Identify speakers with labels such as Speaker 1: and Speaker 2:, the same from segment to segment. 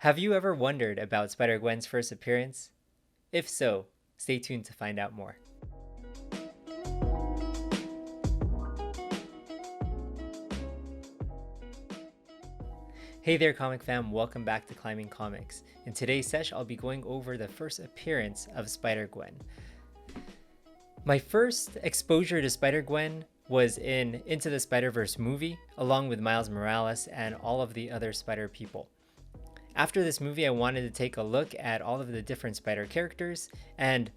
Speaker 1: Have you ever wondered about Spider-Gwen's first appearance? If so, stay tuned to find out more. Hey there, comic fam, welcome back to Climbing Comics. In today's session, I'll be going over the first appearance of Spider-Gwen. My first exposure to Spider-Gwen was in Into the Spider-Verse movie, along with Miles Morales and all of the other Spider people. After this movie, I wanted to take a look at all of the different Spider characters, and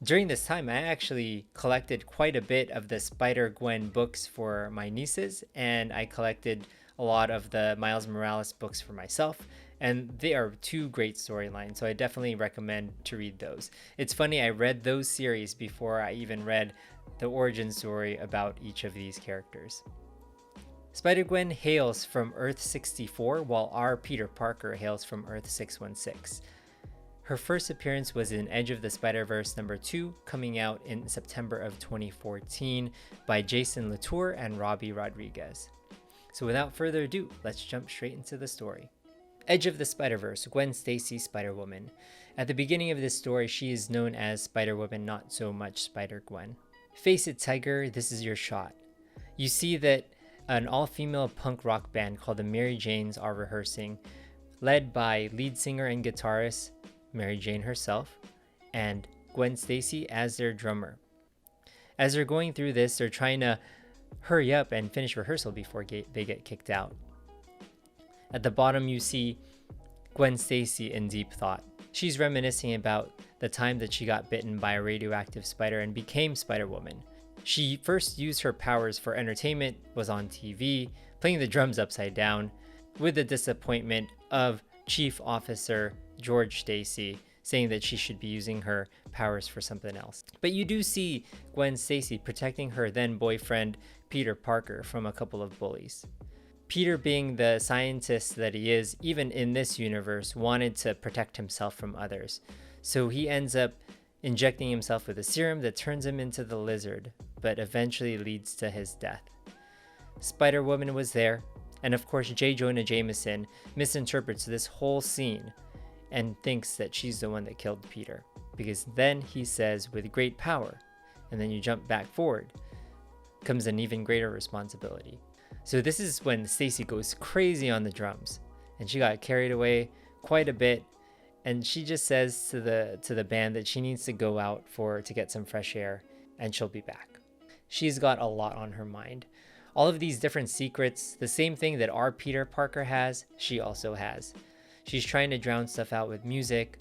Speaker 1: during this time, I actually collected quite a bit of the Spider-Gwen books for my nieces, and I collected a lot of the Miles Morales books for myself, and they are two great storylines, so I definitely recommend to read those. It's funny, I read those series before I even read the origin story about each of these characters. Spider-Gwen hails from Earth 64, while our Peter Parker hails from Earth 616. Her first appearance was in Edge of the Spider-Verse number 2, coming out in September of 2014 by Jason Latour and Robbie Rodriguez. So without further ado, let's jump straight into the story. Edge of the Spider-Verse, Gwen Stacy, Spider-Woman. At the beginning of this story, she is known as Spider-Woman, not so much Spider-Gwen. Face it, Tiger, this is your shot. You see that an all-female punk rock band called the Mary Janes are rehearsing, led by lead singer and guitarist Mary Jane herself, and Gwen Stacy as their drummer. As they're going through this, they're trying to hurry up and finish rehearsal before they get kicked out. At the bottom, you see Gwen Stacy in deep thought. She's reminiscing about the time that she got bitten by a radioactive spider and became Spider-Woman. She first used her powers for entertainment, was on TV, playing the drums upside down, with the disappointment of Chief Officer George Stacy saying that she should be using her powers for something else. But you do see Gwen Stacy protecting her then boyfriend Peter Parker from a couple of bullies. Peter, being the scientist that he is, even in this universe, wanted to protect himself from others. So he ends up injecting himself with a serum that turns him into the lizard, but eventually leads to his death. Spider-Woman was there, and of course J. Jonah Jameson misinterprets this whole scene and thinks that she's the one that killed Peter, because then he says, with great power, and then you jump back forward, comes an even greater responsibility. So this is when Stacy goes crazy on the drums, and she got carried away quite a bit, and she just says to the band that she needs to go out to get some fresh air, and she'll be back. She's got a lot on her mind. All of these different secrets, the same thing that our Peter Parker has, she also has. She's trying to drown stuff out with music.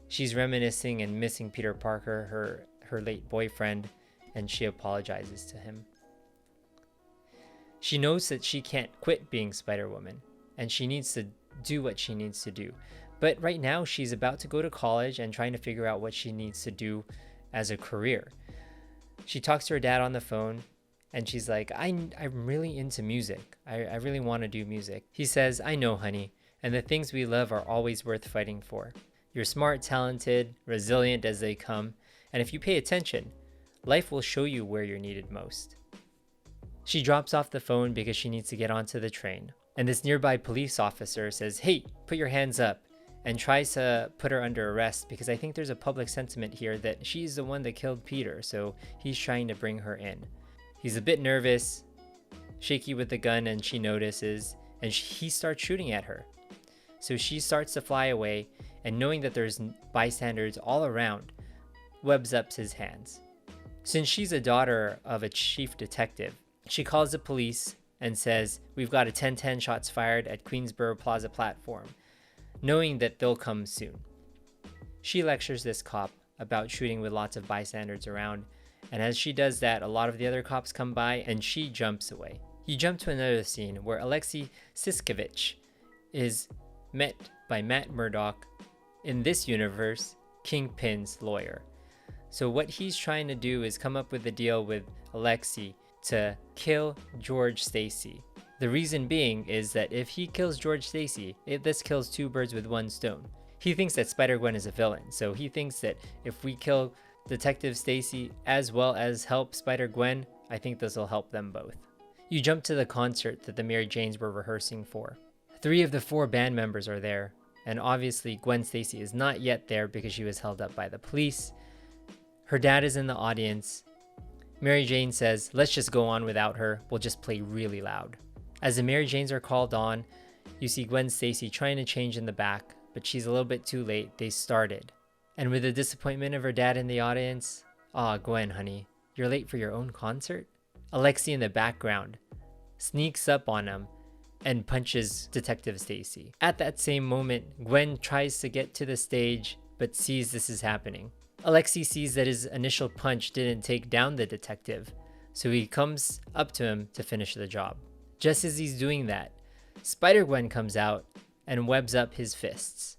Speaker 1: She's reminiscing and missing Peter Parker, her late boyfriend, and she apologizes to him. She knows that she can't quit being Spider-Woman, and she needs to do what she needs to do. But right now, she's about to go to college and trying to figure out what she needs to do as a career. She talks to her dad on the phone, and she's like, I'm really into music. I really want to do music. He says, I know, honey, and the things we love are always worth fighting for. You're smart, talented, resilient as they come, and if you pay attention, life will show you where you're needed most. She drops off the phone because she needs to get onto the train, and this nearby police officer says, hey, put your hands up, and tries to put her under arrest because I think there's a public sentiment here that she's the one that killed Peter, so he's trying to bring her in. He's a bit nervous, shaky with the gun, and she notices, and he starts shooting at her. So she starts to fly away, and knowing that there's bystanders all around, webs up his hands. Since she's a daughter of a chief detective, she calls the police and says, we've got a 10-10 shots fired at Queensboro Plaza platform, knowing that they'll come soon. She lectures this cop about shooting with lots of bystanders around, and as she does that, a lot of the other cops come by and she jumps away. You jump to another scene where Alexei Siskevich is met by Matt Murdock, in this universe, Kingpin's lawyer. So what he's trying to do is come up with a deal with Alexei to kill George Stacy. The reason being is that if he kills George Stacy, this kills two birds with one stone. He thinks that Spider-Gwen is a villain, so he thinks that if we kill Detective Stacy as well as help Spider-Gwen, I think this will help them both. You jump to the concert that the Mary Janes were rehearsing for. 3 of the 4 band members are there, and obviously Gwen Stacy is not yet there because she was held up by the police. Her dad is in the audience. Mary Jane says, let's just go on without her, we'll just play really loud. As the Mary Janes are called on, you see Gwen Stacy trying to change in the back, but she's a little bit too late, they started. And with the disappointment of her dad in the audience, aw, Gwen, honey, you're late for your own concert? Alexi in the background sneaks up on him and punches Detective Stacy. At that same moment, Gwen tries to get to the stage, but sees this is happening. Alexi sees that his initial punch didn't take down the detective, so he comes up to him to finish the job. Just as he's doing that, Spider-Gwen comes out and webs up his fists.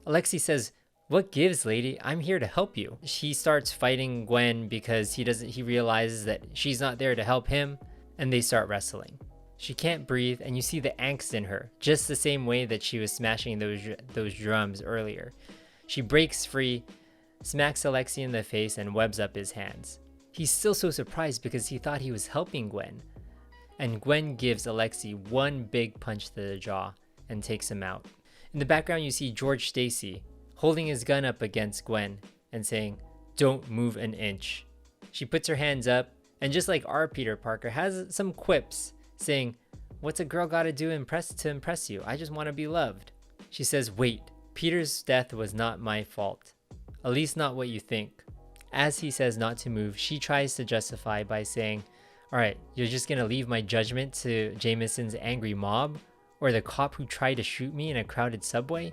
Speaker 1: Alexi says, what gives, lady? I'm here to help you. He starts fighting Gwen because he realizes that she's not there to help him, and they start wrestling. She can't breathe, and you see the angst in her, just the same way that she was smashing those drums earlier. She breaks free, smacks Alexi in the face, and webs up his hands. He's still so surprised because he thought he was helping Gwen. And Gwen gives Alexi one big punch to the jaw and takes him out. In the background, you see George Stacy holding his gun up against Gwen and saying, don't move an inch. She puts her hands up, and just like our Peter Parker, has some quips saying, what's a girl gotta do to impress you? I just want to be loved. She says, wait, Peter's death was not my fault. At least not what you think. As he says not to move, she tries to justify by saying, all right, you're just gonna leave my judgment to Jameson's angry mob or the cop who tried to shoot me in a crowded subway?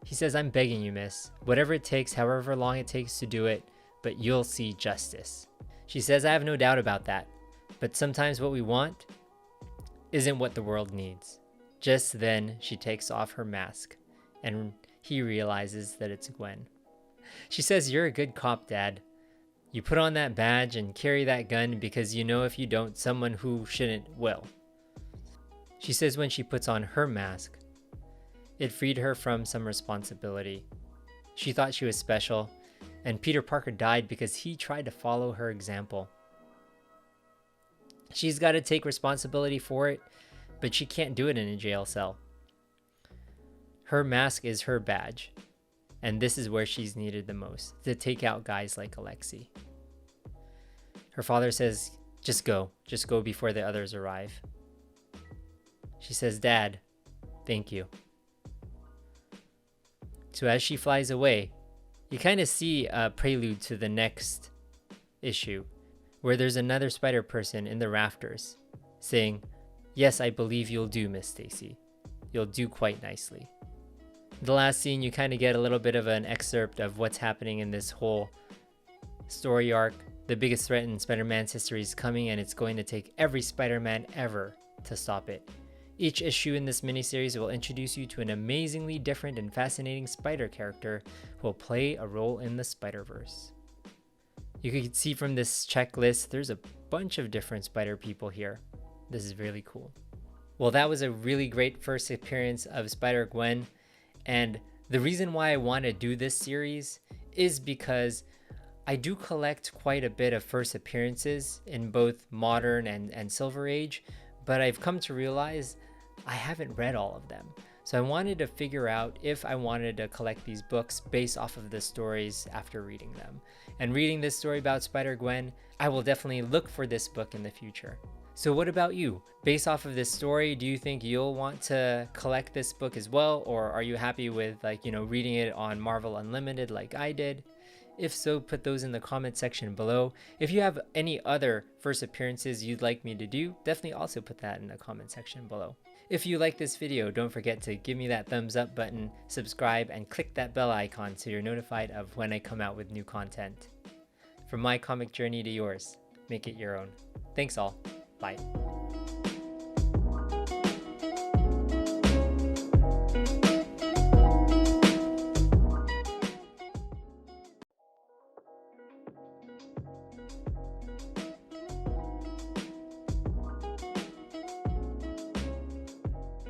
Speaker 1: He says, I'm begging you, miss. Whatever it takes, however long it takes to do it, but you'll see justice. She says, I have no doubt about that. But sometimes what we want isn't what the world needs. Just then, she takes off her mask, and he realizes that it's Gwen. She says, you're a good cop, Dad. You put on that badge and carry that gun because you know if you don't, someone who shouldn't will. She says when she puts on her mask, it freed her from some responsibility. She thought she was special, and Peter Parker died because he tried to follow her example. She's got to take responsibility for it, but she can't do it in a jail cell. Her mask is her badge, and this is where she's needed the most, to take out guys like Alexi. Her father says, just go before the others arrive. She says, Dad, thank you. So as she flies away, you kind of see a prelude to the next issue, where there's another spider person in the rafters saying, yes, I believe you'll do, Miss Stacy. You'll do quite nicely. The last scene, you kind of get a little bit of an excerpt of what's happening in this whole story arc. The biggest threat in Spider-Man's history is coming, and it's going to take every Spider-Man ever to stop it. Each issue in this miniseries will introduce you to an amazingly different and fascinating spider character who will play a role in the Spider-Verse. You can see from this checklist, there's a bunch of different spider people here. This is really cool. Well, that was a really great first appearance of Spider-Gwen. And the reason why I want to do this series is because I do collect quite a bit of first appearances in both modern and Silver Age, but I've come to realize I haven't read all of them. So I wanted to figure out if I wanted to collect these books based off of the stories after reading them. And reading this story about Spider-Gwen, I will definitely look for this book in the future. So what about you? Based off of this story, do you think you'll want to collect this book as well? Or are you happy with reading it on Marvel Unlimited like I did? If so, put those in the comment section below. If you have any other first appearances you'd like me to do, definitely also put that in the comment section below. If you like this video, don't forget to give me that thumbs up button, subscribe, and click that bell icon so you're notified of when I come out with new content. From my comic journey to yours, make it your own. Thanks all. Bye.